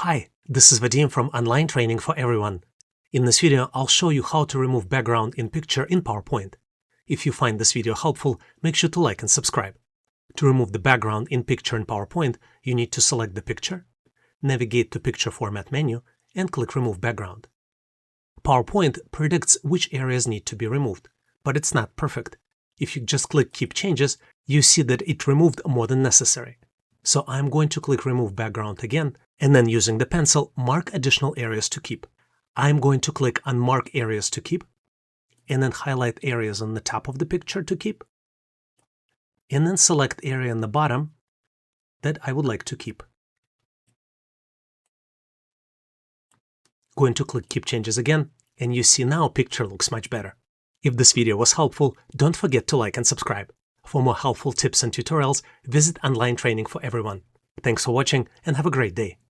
Hi, this is Vadim from Online Training for Everyone. In this video, I'll show you how to remove background in picture in PowerPoint. If you find this video helpful, make sure to like and subscribe. To remove the background in picture in PowerPoint, you need to select the picture, navigate to Picture Format menu, and click Remove Background. PowerPoint predicts which areas need to be removed, but it's not perfect. If you just click Keep Changes, you see that it removed more than necessary. So I'm going to click Remove Background again, and then using the pencil, mark additional areas to keep. I'm going to click on Mark Areas to Keep, and then highlight areas on the top of the picture to keep, and then select area on the bottom that I would like to keep. Going to click Keep Changes again, and you see now picture looks much better. If this video was helpful, don't forget to like and subscribe. For more helpful tips and tutorials, visit Online Training for Everyone. Thanks for watching and have a great day.